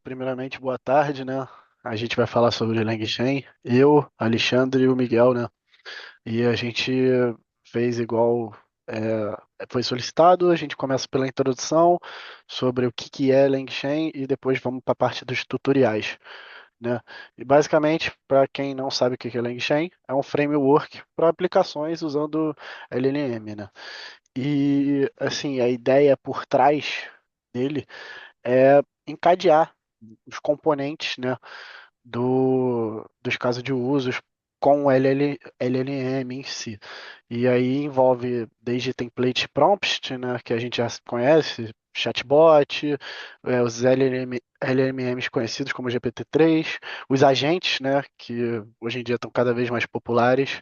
Primeiramente, boa tarde, né? A gente vai falar sobre o LangChain. Eu, Alexandre e o Miguel, né? E a gente fez igual foi solicitado. A gente começa pela introdução sobre o que é LangChain e depois vamos para a parte dos tutoriais, né? E basicamente, para quem não sabe o que é LangChain, é um framework para aplicações usando LLM, né? E assim, a ideia por trás dele é encadear os componentes, né, dos casos de usos com o LLM em si. E aí envolve desde template prompt, né, que a gente já conhece, chatbot, os LLMs conhecidos como GPT-3, os agentes, né, que hoje em dia estão cada vez mais populares,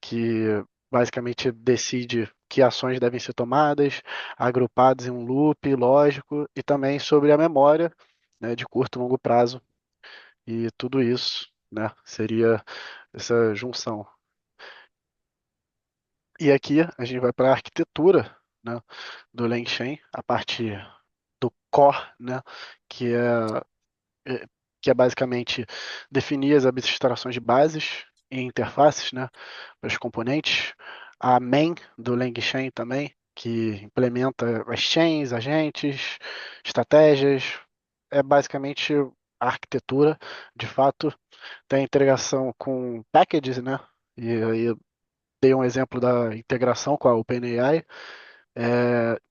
que basicamente decide que ações devem ser tomadas, agrupadas em um loop lógico, e também sobre a memória, né, de curto e longo prazo, e tudo isso, né, seria essa junção. E aqui a gente vai para a arquitetura, né, do LangChain, a parte do core, né, que é, que é basicamente definir as abstrações de bases e interfaces, né, para os componentes. A main do LangChain também, que implementa as chains, agentes, estratégias. É basicamente a arquitetura, de fato, tem integração com packages, né? E aí eu dei um exemplo da integração com a OpenAI.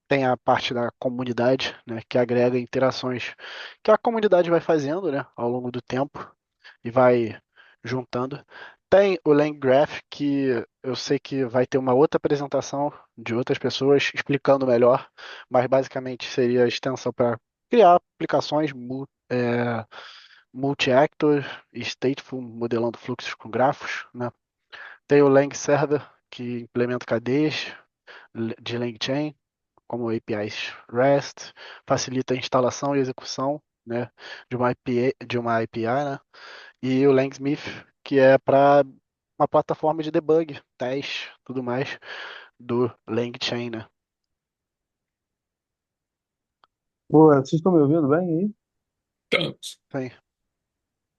Tem a parte da comunidade, né, que agrega interações que a comunidade vai fazendo, né, ao longo do tempo e vai juntando. Tem o LangGraph, que eu sei que vai ter uma outra apresentação de outras pessoas explicando melhor, mas basicamente seria a extensão para criar aplicações multi-actor e stateful, modelando fluxos com grafos, né? Tem o Lang Server, que implementa cadeias de LangChain, como APIs REST, facilita a instalação e execução, né, de uma API, né? E o Langsmith, que é para uma plataforma de debug, teste, tudo mais do LangChain, né? Boa, vocês estão me ouvindo bem aí? Sim.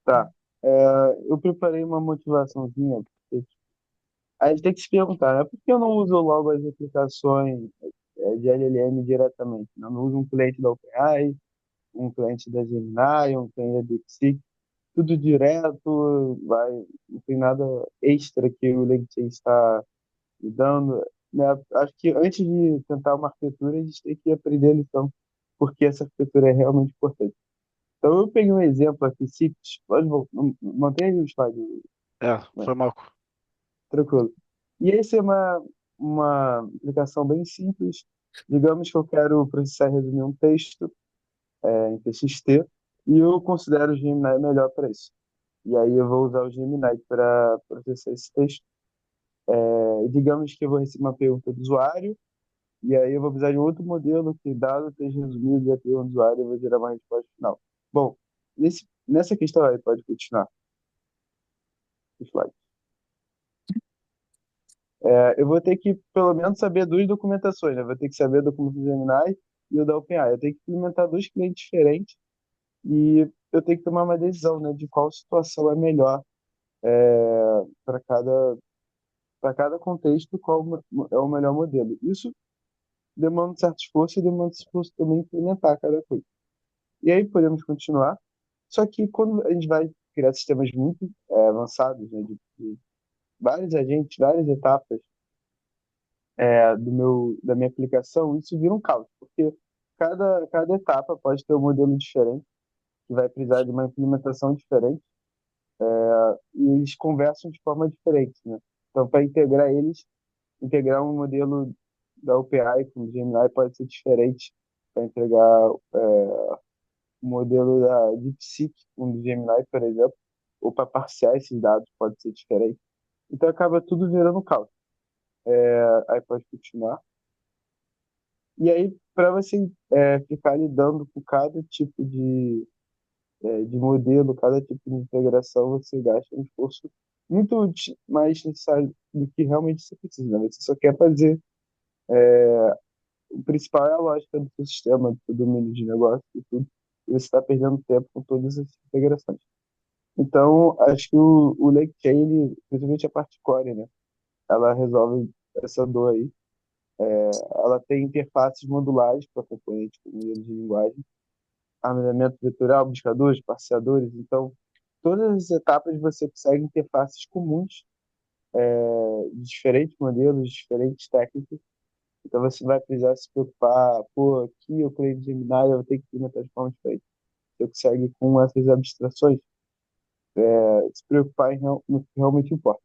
Tá. É, eu preparei uma motivaçãozinha. Porque a gente tem que se perguntar, né? Por que eu não uso logo as aplicações de LLM diretamente? Né? Eu não uso um cliente da OpenAI, um cliente da Gemini, um cliente da DeepSeek, tudo direto, vai, não tem nada extra que o LinkedIn está me dando. Né? Acho que antes de tentar uma arquitetura, a gente tem que aprender a lição, porque essa arquitetura é realmente importante. Então, eu peguei um exemplo aqui simples. Pode manter aí o slide, né? Foi mal. Tranquilo. E essa é uma aplicação bem simples. Digamos que eu quero processar e resumir um texto em TXT e eu considero o Gemini melhor para isso. E aí eu vou usar o Gemini para processar esse texto. Digamos que eu vou receber uma pergunta do usuário e aí eu vou precisar de um outro modelo que, dado o texto resumido e a pergunta do usuário, eu vou gerar uma resposta final. Bom, nessa questão aí, pode continuar o slide. Eu vou ter que, pelo menos, saber duas documentações, né? Eu vou ter que saber a documentação do Gemini e o da OpenAI. Eu tenho que implementar dois clientes diferentes e eu tenho que tomar uma decisão, né, de qual situação é melhor para cada contexto, qual é o melhor modelo. Isso demanda um certo esforço e demanda esforço também implementar cada coisa. E aí podemos continuar. Só que quando a gente vai criar sistemas muito avançados, né, de vários agentes, várias etapas, da minha aplicação, isso vira um caos, porque cada etapa pode ter um modelo diferente, que vai precisar de uma implementação diferente, e eles conversam de forma diferente, né? Então, para integrar eles, integrar um modelo da OpenAI com o Gemini pode ser diferente para entregar o modelo da DeepSeek com o Gemini, por exemplo, ou para parsear esses dados pode ser diferente. Então, acaba tudo virando caos. Aí pode continuar. E aí, para você ficar lidando com cada tipo de modelo, cada tipo de integração, você gasta um esforço muito mais necessário do que realmente você precisa, né? Você só quer fazer. O principal é a lógica do seu sistema, do seu domínio de negócio e tudo. e você está perdendo tempo com todas essas integrações. Então, acho que o LangChain, ele, principalmente a parte core, né? Ela resolve essa dor aí. Ela tem interfaces modulares para componentes com modelos de linguagem, armazenamento vetorial, buscadores, parseadores. Então, todas as etapas você consegue interfaces comuns de diferentes modelos, diferentes técnicas. Então, você vai precisar se preocupar, pô, aqui eu criei no Gemini, eu vou ter que implementar de forma diferente. Você consegue, com essas abstrações, se preocupar no que realmente importa.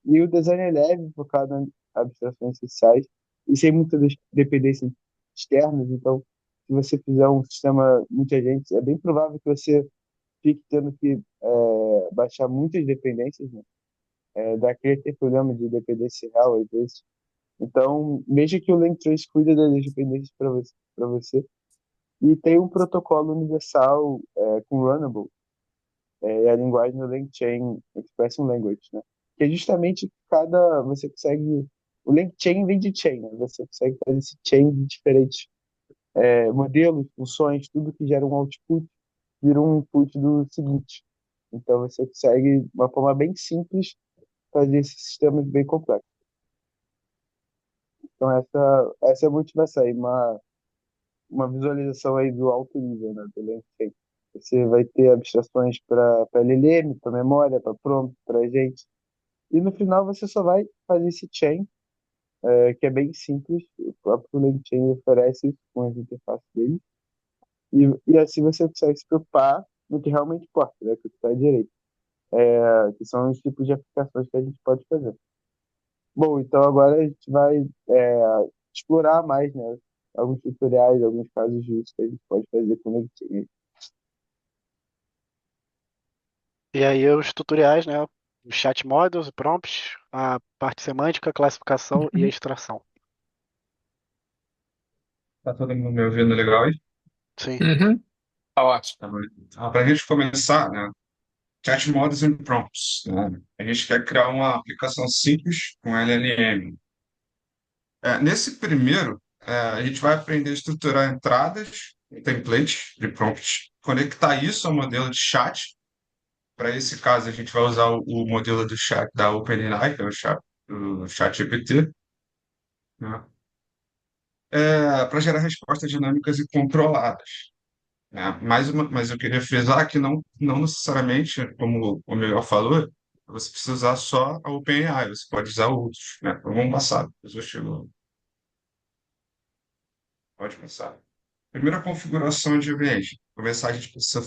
E o design é leve, focado em abstrações sociais e sem muita dependência externas. Então, se você fizer um sistema multi-agentes, é bem provável que você fique tendo que baixar muitas dependências, né? Dá aquele ter problema de dependência real, às vezes. Então, veja que o LangTrace cuida das dependências para você. E tem um protocolo universal com Runnable, é a linguagem do LangChain Expression Language, né? Que é justamente você consegue, o LangChain vem de chain, né? Você consegue fazer esse chain de diferentes modelos, funções, tudo que gera um output, vira um input do seguinte. Então você consegue, de uma forma bem simples, fazer esses sistemas bem complexos. Então essa é a motivação aí, uma visualização aí do alto nível, né, do LangChain. Você vai ter abstrações para LLM, para memória, para prompt, para agente. E no final você só vai fazer esse chain, que é bem simples. O próprio LangChain oferece isso com as interfaces dele. E assim você consegue se preocupar no que realmente importa, né, que está à direita, que são os tipos de aplicações que a gente pode fazer. Bom, então agora a gente vai explorar mais, né, alguns tutoriais, alguns casos de uso que a gente pode fazer com o LangChain. E aí os tutoriais, né? Os chat models, prompts, a parte semântica, classificação e extração. Tá todo mundo me ouvindo legal aí? Sim. Uhum. Tá ótimo. Tá bom. Então, para a gente começar, né? Chat Models and Prompts, né? A gente quer criar uma aplicação simples com LLM. Nesse primeiro, a gente vai aprender a estruturar entradas, templates de prompts, conectar isso ao modelo de chat. Para esse caso, a gente vai usar o modelo do chat da OpenAI, que é o chat GPT, né? Para gerar respostas dinâmicas e controladas. Mas eu queria frisar que não necessariamente, como o Miguel falou, você precisa usar só a OpenAI, você pode usar outros, né? Então, vamos passar. A pessoa chegou. Pode passar. Primeira configuração de ambiente. Para começar, a gente precisa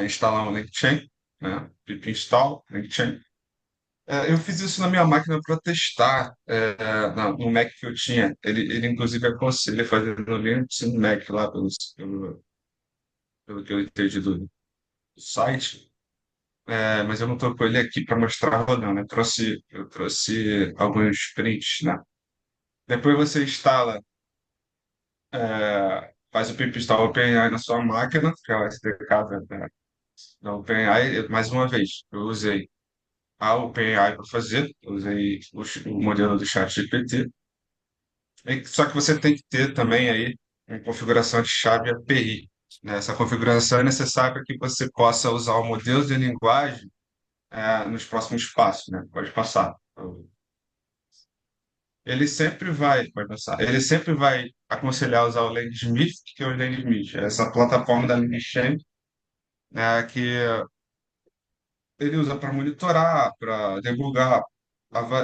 instalar um LangChain, né? Pip install LangChain. Eu fiz isso na minha máquina para testar, no Mac que eu tinha. Ele inclusive aconselha fazer no Linux e no Mac lá, pelo que eu entendi do site. Mas eu não estou com ele aqui para mostrar rodando. Eu trouxe alguns prints, né? Depois você instala, faz o pip install OpenAI na sua máquina, que é o SDK da OpenAI. Mais uma vez, eu usei a OpenAI para fazer, eu usei o modelo do ChatGPT. Só que você tem que ter também aí uma configuração de chave API, né? Essa configuração é necessária para que você possa usar o modelo de linguagem nos próximos passos, né? Pode passar. Ele sempre vai aconselhar usar o LangSmith, que é o LangSmith, é essa plataforma da LangChain, né, que ele usa para monitorar, para debugar,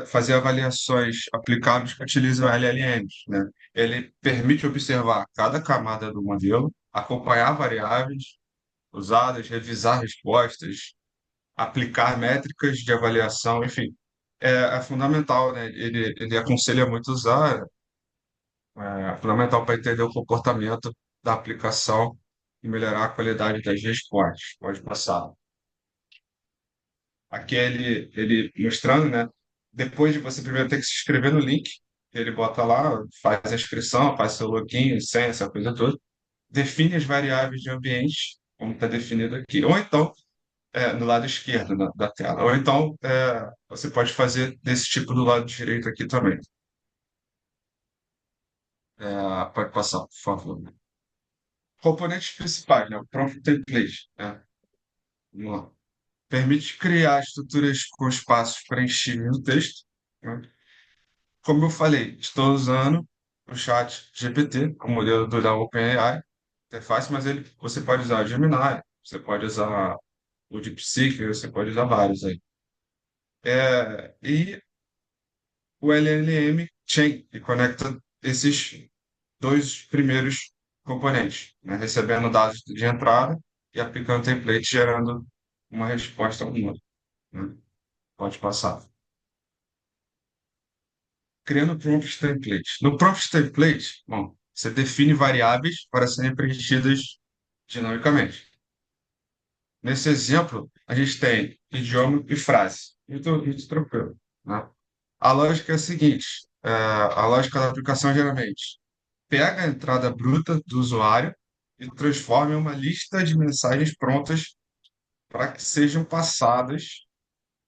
fazer avaliações aplicáveis que utilizam LLMs, né? Ele permite observar cada camada do modelo, acompanhar variáveis usadas, revisar respostas, aplicar métricas de avaliação, enfim, é fundamental, né? Ele aconselha muito usar, é fundamental para entender o comportamento da aplicação e melhorar a qualidade das respostas. Pode passar. Aqui é ele mostrando, né? Depois de você primeiro ter que se inscrever no link, ele bota lá, faz a inscrição, faz seu login, senha, essa coisa toda, define as variáveis de ambiente, como está definido aqui. Ou então, no lado esquerdo da tela. Ou então, você pode fazer desse tipo do lado direito aqui também. Pode passar, por favor. Componentes principais, né? O prompt template, né? Vamos lá. Permite criar estruturas com espaços preenchíveis no texto, né? Como eu falei, estou usando o chat GPT, o modelo da OpenAI, é fácil, mas você pode usar o Gemini, você pode usar o DeepSeek, você pode usar vários aí. E o LLM Chain, que conecta esses dois primeiros componentes, né? Recebendo dados de entrada e aplicando template, gerando uma resposta única, né? Pode passar. Criando prompt template. No prompt template, bom, você define variáveis para serem preenchidas dinamicamente. Nesse exemplo, a gente tem idioma e frase. Muito tranquilo, né? A lógica é a seguinte: a lógica da aplicação geralmente pega a entrada bruta do usuário e transforma em uma lista de mensagens prontas para que sejam passadas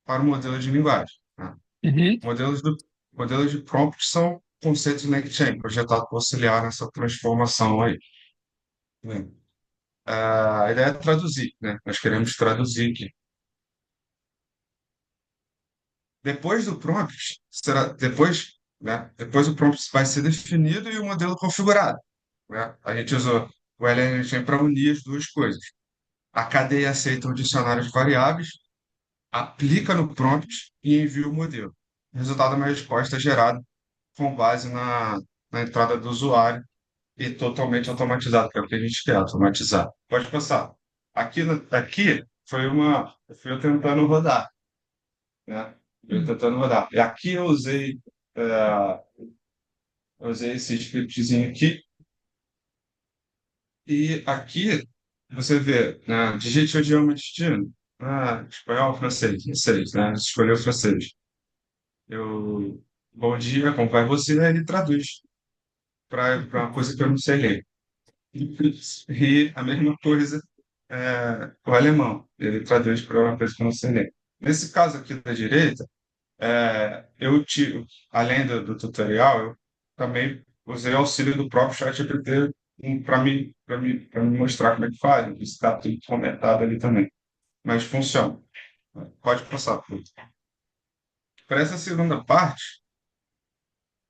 para o modelo de linguagem, né? Uhum. Modelos, do, modelos de prompt são conceitos de LangChain, projetado para auxiliar nessa transformação aí, né? A ideia é traduzir, né? Nós queremos traduzir aqui. Depois do prompt, depois o prompt vai ser definido e o modelo configurado, né? A gente usou o LangChain para unir as duas coisas. A cadeia aceita o dicionário de variáveis, aplica no prompt e envia o modelo. O resultado é uma resposta gerada com base na entrada do usuário e totalmente automatizado, que é o que a gente quer, automatizar. Pode passar. Aqui eu fui eu tentando rodar, né? Eu tentando rodar. E aqui eh, eu usei esse scriptzinho aqui, e aqui você vê, né? Digite o idioma destino. Espanhol, francês, francês, né? Você escolheu francês. Eu, bom dia, como vai você? Aí ele traduz para uma coisa que eu não sei ler. E a mesma coisa o alemão, ele traduz para uma coisa que eu não sei ler. Nesse caso aqui da direita, eu tiro, além do tutorial, eu também usei o auxílio do próprio ChatGPT para me mostrar como é que faz. Isso está tudo comentado ali também. Mas funciona. Pode passar, Pluto. Para essa segunda parte,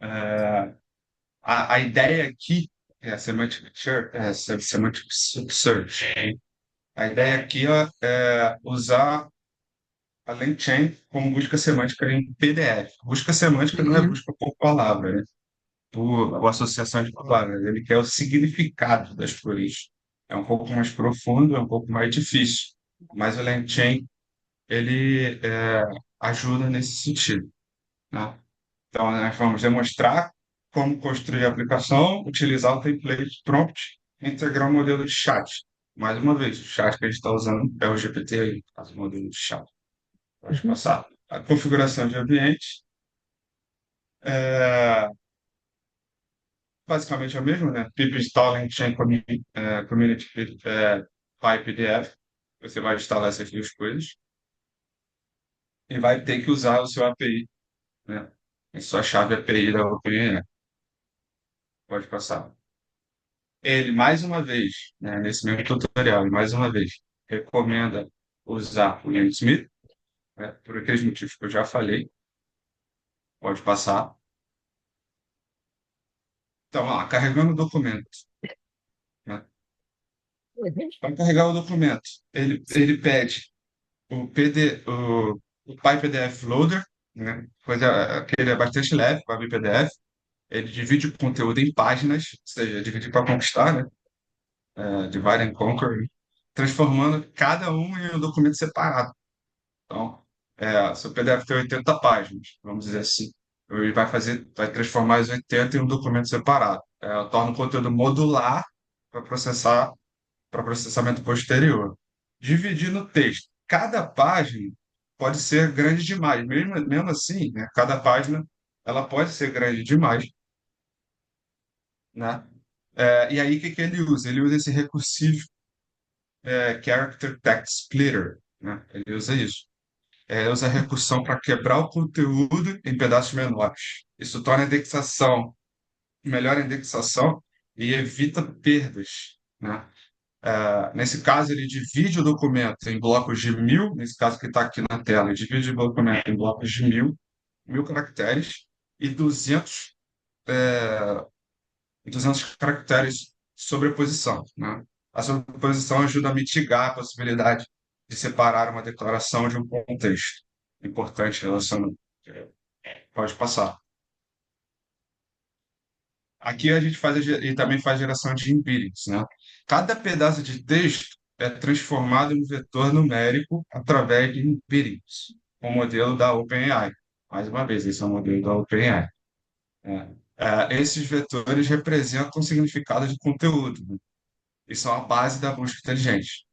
é, a ideia aqui é a semantic search. A ideia aqui é usar a LangChain como busca semântica em PDF. Busca semântica não é Uhum. busca por palavra, né? Por associação de palavras. Ele quer o significado das coisas. É um pouco mais profundo, é um pouco mais difícil. Mas o LangChain, ele ajuda nesse sentido, né? Então, nós vamos demonstrar como construir a aplicação, utilizar o template prompt e integrar o modelo de chat. Mais uma vez, o chat que a gente está usando é o GPT aí, o modelo de chat. Pode Uhum. passar. A configuração de ambiente é basicamente a mesma, né? Pip installing chain community PyPDF. Você vai instalar essas duas coisas e vai ter que usar o seu API, né? A sua chave API da OpenAI. Pode passar. Ele, mais uma vez, né, nesse mesmo tutorial, ele, mais uma vez, recomenda usar o Smith, né, por aqueles motivos que eu já falei. Pode passar. Então, lá, carregando o documento, né? Uhum. Para carregar o documento, ele pede o PyPDF Loader, né? Coisa que ele é bastante leve para abrir PDF. Ele divide o conteúdo em páginas, ou seja, dividir para conquistar, né? Divide and Conquer, transformando cada um em um documento separado. Então, se o PDF tem 80 páginas, vamos dizer assim, ele vai transformar as 80 em um documento separado. Torna o conteúdo modular para para processamento posterior. Dividir no texto. Cada página pode ser grande demais. Mesmo assim, né, cada página ela pode ser grande demais, né? E aí, o que ele usa? Ele usa esse recursivo Character Text Splitter, né? Ele usa isso. Usa a recursão para quebrar o conteúdo em pedaços menores. Isso torna a indexação, melhora a indexação e evita perdas. né? Nesse caso, ele divide o documento em blocos de 1.000, nesse caso que está aqui na tela, ele divide o documento em blocos de 1.000 caracteres e 200 caracteres de sobreposição, né? A sobreposição ajuda a mitigar a possibilidade de separar uma declaração de um contexto importante relacionado. Pode passar. Aqui a gente faz e também faz geração de embeddings, né? Cada pedaço de texto é transformado em um vetor numérico através de embeddings, o modelo da OpenAI. Mais uma vez, esse é o modelo da OpenAI. Né? Esses vetores representam significado de conteúdo, né? E são a base da busca inteligente.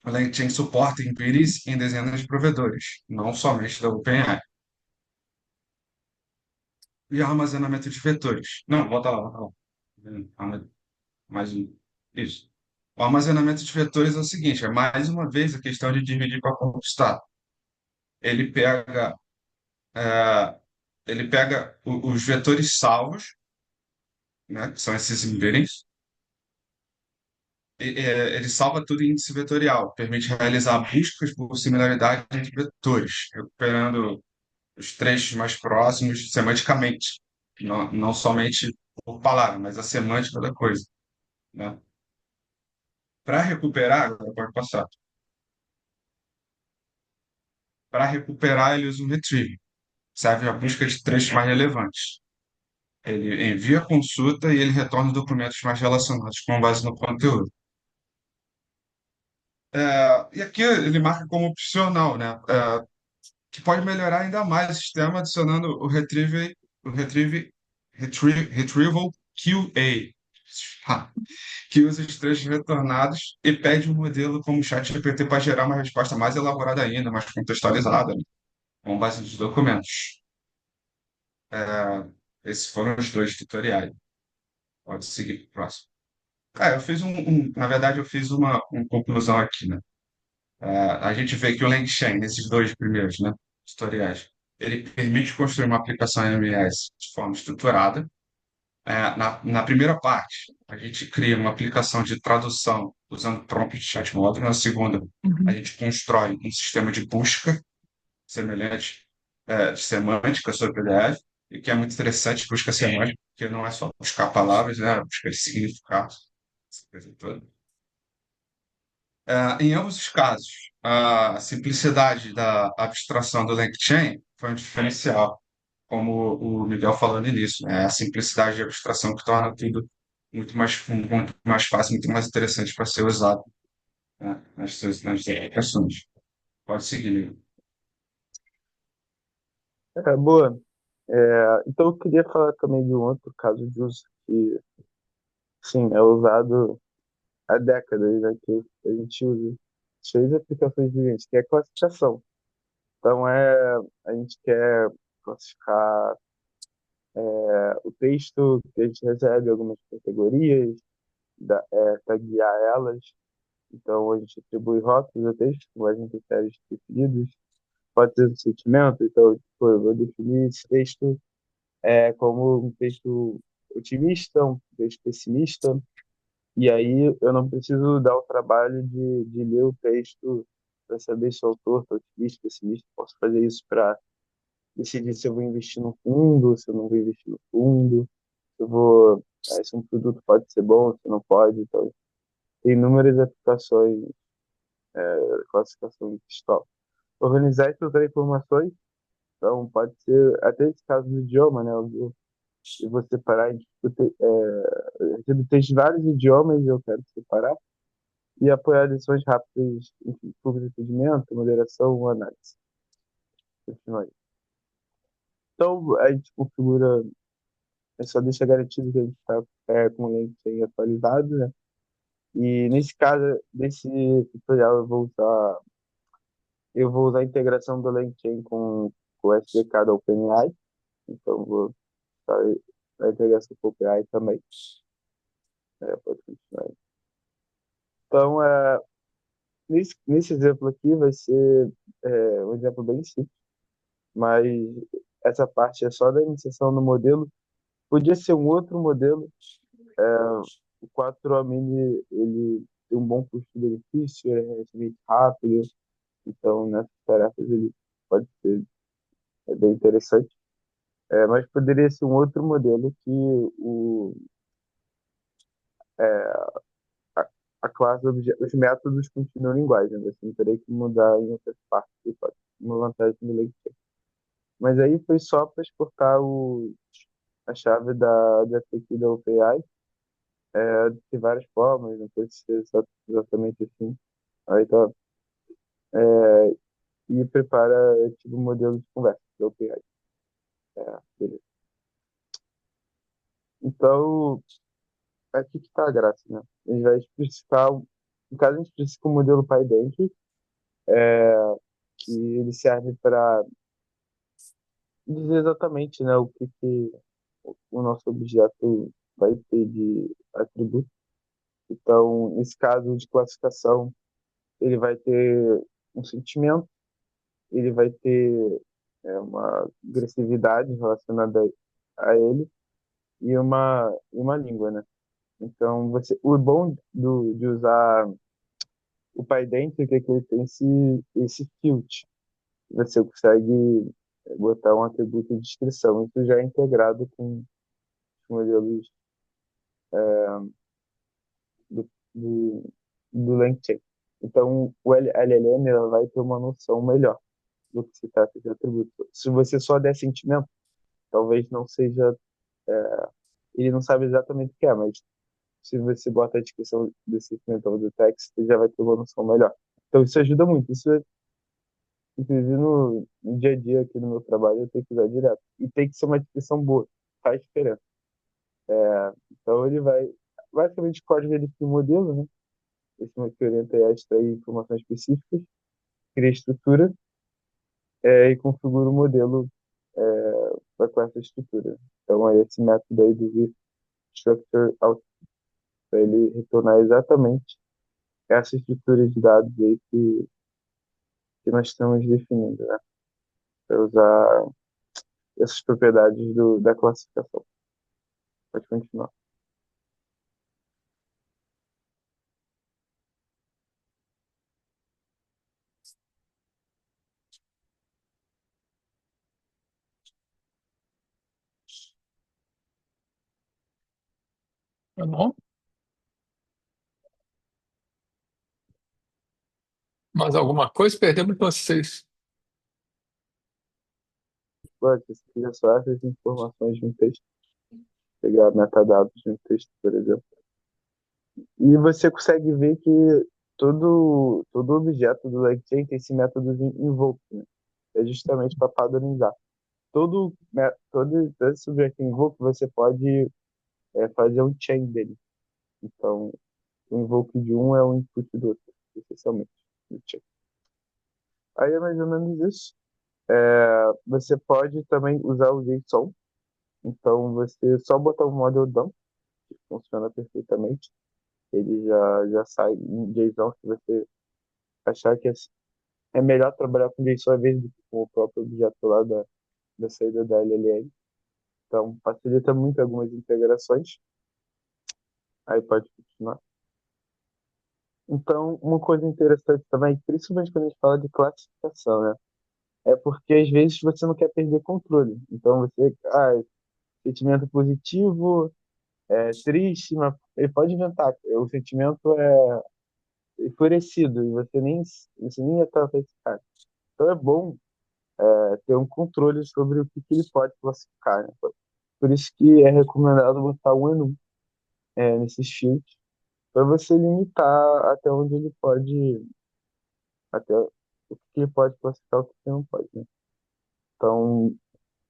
O LangChain suporta embeddings em dezenas de provedores, não somente da OpenAI. E armazenamento de vetores. Não, volta lá, volta lá. Mais um. Isso. O armazenamento de vetores é o seguinte, é mais uma vez a questão de dividir para conquistar. Ele pega, é, ele pega os vetores salvos, né, que são esses embeddings, ele salva tudo em índice vetorial, permite realizar buscas por similaridade entre vetores, recuperando os trechos mais próximos semanticamente, não somente por palavra, mas a semântica da coisa, né? Para recuperar, agora pode passar. Para recuperar, ele usa um retrieve. Serve a busca de trechos mais relevantes. Ele envia a consulta e ele retorna documentos mais relacionados com base no conteúdo. E aqui ele marca como opcional, né? Que pode melhorar ainda mais o sistema adicionando o Retrieval QA, que usa os trechos retornados e pede um modelo como o ChatGPT para gerar uma resposta mais elaborada ainda, mais contextualizada, né? Com base nos documentos. Esses foram os dois tutoriais. Pode seguir para o próximo. Eu fiz na verdade, eu fiz uma conclusão aqui, né? A gente vê que o LangChain, nesses dois primeiros, né, tutoriais, ele permite construir uma aplicação MS de forma estruturada. Na primeira parte, a gente cria uma aplicação de tradução usando prompt de chat model. Na segunda, a gente constrói um sistema de busca semelhante, de semântica sobre PDF, e que é muito interessante, busca semântica, porque não é só buscar palavras, né, busca de significados, essa coisa toda. Em ambos os casos, a simplicidade da abstração do LangChain foi um diferencial, como o Miguel falou no início, né? A simplicidade de abstração que torna tudo muito mais fácil, muito mais interessante para ser usado, né, nas aplicações. Pode seguir, Miguel. Boa. Então eu queria falar também de um outro caso de uso que, sim, é usado há décadas, né, que a gente usa três aplicações diferentes, que é a classificação. Então, a gente quer classificar o texto que a gente recebe, algumas categorias, taguear elas. Então, a gente atribui rótulos ao texto, com base em critérios definidos. Pode ser um sentimento, então, tipo, eu vou definir esse texto como um texto otimista, um texto pessimista. E aí eu não preciso dar o trabalho de ler o texto para saber se o autor está otimista, pessimista. Posso fazer isso para decidir se eu vou investir no fundo, se eu não vou investir no fundo, se um produto pode ser bom, se não pode. Então, tem inúmeras aplicações, classificação de textual. Organizar e filtrar informações, então pode ser, até esse caso do idioma, né? Eu vou separar, eu recebo texto de vários idiomas e eu quero separar e apoiar decisões rápidas em fluxo de atendimento, moderação, análise. Continua aí. Então, a gente configura, só deixa garantido que a gente está com o LangChain atualizado, né? E nesse caso, desse tutorial, eu vou usar a integração do LangChain com o SDK da OpenAI. Então, eu vou usar a integração com o OpenAI também. Pode continuar aí. Então, nesse exemplo aqui vai ser um exemplo bem simples, mas essa parte é só da iniciação do modelo. Podia ser um outro modelo, o 4 ele tem um bom custo-benefício, ele é relativamente rápido, então nessas tarefas ele pode ser bem interessante. Mas poderia ser um outro modelo que é, a, a classe, os métodos continuam iguais, né? Você não teria que mudar em outras partes, que pode ser uma vantagem do LakeChain. Mas aí foi só para exportar a chave da API da OpenAI. Tem várias formas, não pode ser exatamente assim. Aí tá, e prepara tipo modelo de conversa da OpenAI. Beleza. Então, aqui que tá a graça, né? A gente vai especificar, no caso a gente especifica o modelo PyDance, que ele serve para dizer exatamente, né, o que o nosso objeto vai ter de atributo. Então, nesse caso de classificação, ele vai ter um sentimento, ele vai ter uma agressividade relacionada a ele e uma língua, né? Então, o bom de usar o PyDance é que ele tem esse filtro. Você consegue botar um atributo de descrição. Isso já é integrado com os modelos do, do LangChain. Então, o LLM ela vai ter uma noção melhor do que se trata de atributo. Se você só der sentimento, talvez não seja. Ele não sabe exatamente o que é, mas se você bota a descrição desse sentimento ou do texto, ele já vai ter uma noção melhor. Então, isso ajuda muito. Isso, inclusive, no dia a dia aqui no meu trabalho, eu tenho que usar direto. E tem que ser uma descrição boa. Faz diferença. Então, ele vai. Basicamente, o código ele cria um modelo, né? Esse que orienta a extrair informações específicas, cria estrutura e configura o modelo com essa estrutura. Então, é esse método aí do structure out, para ele retornar exatamente essa estrutura de dados aí que nós estamos definindo, né? Para usar essas propriedades da classificação. Pode continuar. Tá bom? Mais alguma coisa? Perdemos vocês. Pode, você quiser só essas informações de um texto, pegar metadados de um texto, por exemplo. E você consegue ver que todo objeto do LangChain tem esse método de invoke, né? É justamente para padronizar. Todo esse objeto invoke você pode fazer um chain dele. Então, o invoke de um é o input do outro, essencialmente. Do chain. Aí é mais ou menos isso. Você pode também usar o JSON. Então, você só botar o model dump, que funciona perfeitamente. Ele já sai em JSON se você achar que é melhor trabalhar com JSON às vezes do que com o próprio objeto lá da saída da LLM. Então, facilita muito algumas integrações. Aí pode continuar. Então, uma coisa interessante também, principalmente quando a gente fala de classificação, né? É porque às vezes você não quer perder controle. Então, sentimento positivo, triste, mas ele pode inventar. O sentimento é enfurecido e você nem ia tratar esse cara. Então, é bom ter um controle sobre o que ele pode classificar, né? Por isso que é recomendado botar um e nesses fields, para você limitar até o que ele pode classificar e o que ele não pode, né? Então,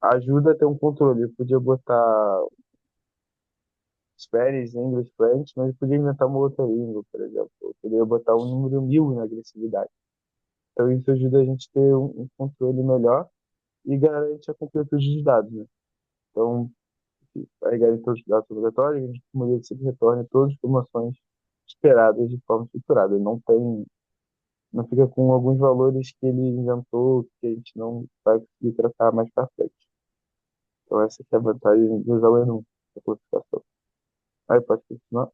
ajuda a ter um controle. Eu podia botar Spanish, English, French, mas eu podia inventar uma outra língua, por exemplo. Eu poderia botar um número 1000 na agressividade. Então, isso ajuda a gente a ter um controle melhor e garante a completude dos dados, né? Então, vai garantir todos os dados obrigatórios, a gente o modelo sempre retorna todas as informações esperadas de forma estruturada. Não fica com alguns valores que ele inventou que a gente não vai conseguir tratar mais para frente. Então essa que é a vantagem de usar o ENUM, a classificação. Aí pode continuar.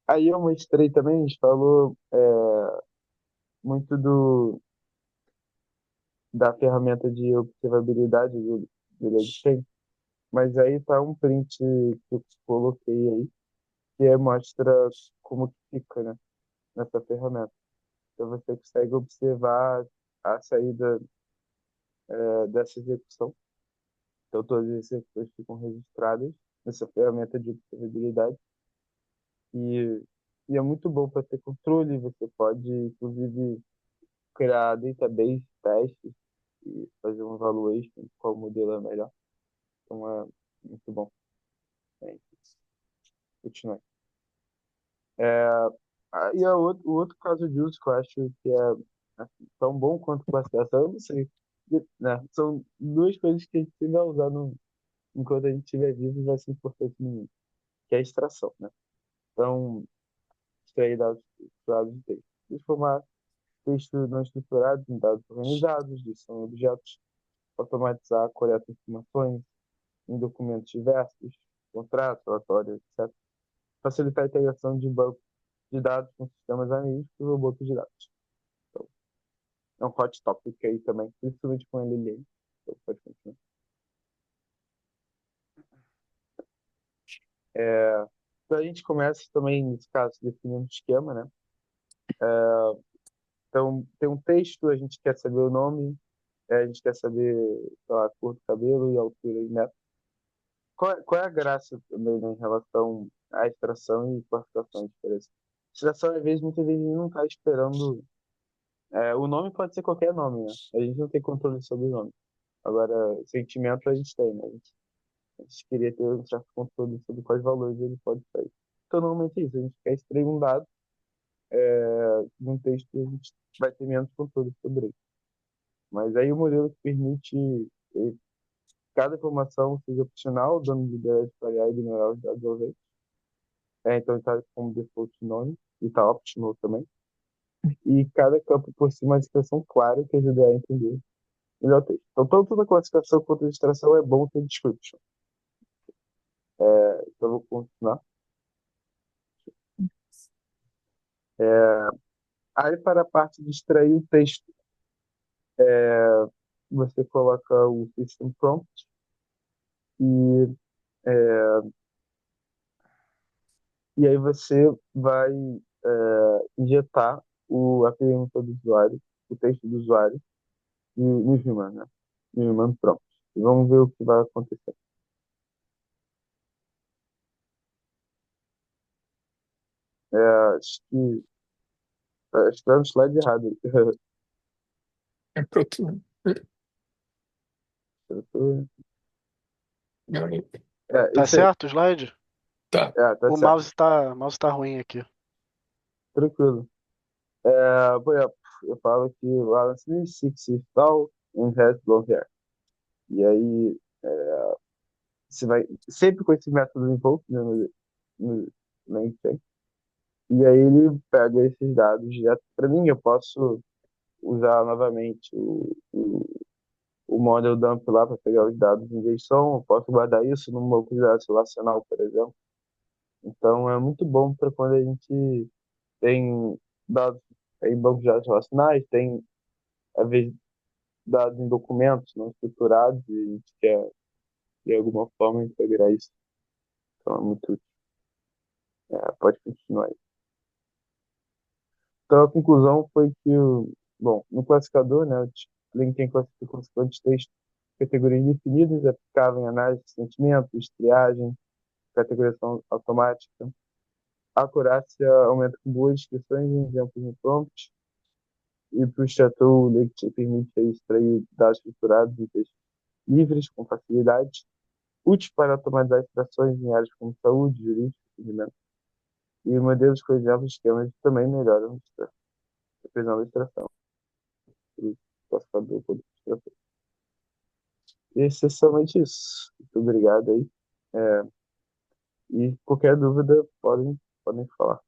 Aí eu mostrei também, a gente falou muito da ferramenta de observabilidade do LegShare, mas aí tá um print que eu coloquei aí, que mostra como que fica, né, nessa ferramenta. Então você consegue observar a saída dessa execução. Então todas as execuções ficam registradas nessa ferramenta de observabilidade e, e é muito bom para ter controle. Você pode, inclusive, criar database, testes e fazer um evaluation de qual modelo é melhor. Então é muito bom. É, continue. O outro caso de uso que eu acho que é assim, tão bom quanto classificação, eu não sei. Né? São duas coisas que a gente vai usar enquanto a gente estiver vivo e vai ser importante no mundo, que é a extração, né? Então, extrair dados estruturados de texto. Transformar texto não estruturado em dados organizados, gestão de objetos, automatizar a coleta de informações em documentos diversos, contratos, relatórios, etc. Facilitar a integração de banco de dados com sistemas analíticos ou bancos de dados. Então, é um hot topic aí também, principalmente com LLM. Então, pode continuar. Então, a gente começa também, nesse caso, definindo o esquema, né? Então, tem um texto, a gente quer saber o nome, a gente quer saber, sei lá, a cor do cabelo e a altura e metro. Qual é a graça também, né, em relação à extração e classificação de diferença? Extração, às vezes, muitas vezes, a gente não está esperando. O nome pode ser qualquer nome, né? A gente não tem controle sobre o nome. Agora, sentimento a gente tem, né? A gente queria ter um certo controle sobre quais valores ele pode sair. Então, normalmente é isso. A gente quer extrair um dado de um texto e a gente vai ter menos controle sobre ele. Mas aí o modelo que permite que cada informação seja opcional, dando liberdade para variar e ignorar os dados ao rei. Então está como default nome e está optional também. E cada campo possui uma descrição clara que ajuda a entender melhor o texto. Então, tanto na classificação quanto na extração é bom ter description. Então, eu vou continuar. Aí, para a parte de extrair o texto, você coloca o system prompt e, é, e aí você vai injetar a pergunta do usuário, o texto do usuário, no Human, né? No Human Prompt. E vamos ver o que vai acontecer. É, acho que está no slide errado. É para tu. Tá Isso aí. certo o slide? Tá. Tá O certo. mouse tá ruim aqui. Tranquilo. Por exemplo, eu falo que lá no 6 e tal, and has long hair. E aí, você vai sempre com esse método invoke, né, no LangChain. E aí ele pega esses dados direto para mim. Eu posso usar novamente o model dump lá para pegar os dados em JSON. Eu posso guardar isso num banco de dados relacional, por exemplo. Então é muito bom para quando a gente tem dados em bancos de dados relacionais, tem às vezes dados em documentos não estruturados e a gente quer de alguma forma integrar isso. Então é muito útil. Pode continuar aí. Então a conclusão foi que, bom, no classificador, né, o LinkedIn classifica consoantes de texto categorias definidas, aplicável em análise de sentimentos, triagem, categorização automática. A acurácia aumenta com boas descrições e exemplos no prompt. E para o Chateau, o LinkedIn permite extrair dados estruturados em textos livres, com facilidade, úteis para automatizar extrações em áreas como saúde, jurídico, atendimento. E modelos com exemplos de esquemas também melhoram a precisão da extração. O classificador por extração. E essencialmente isso. Muito obrigado aí. E qualquer dúvida podem falar.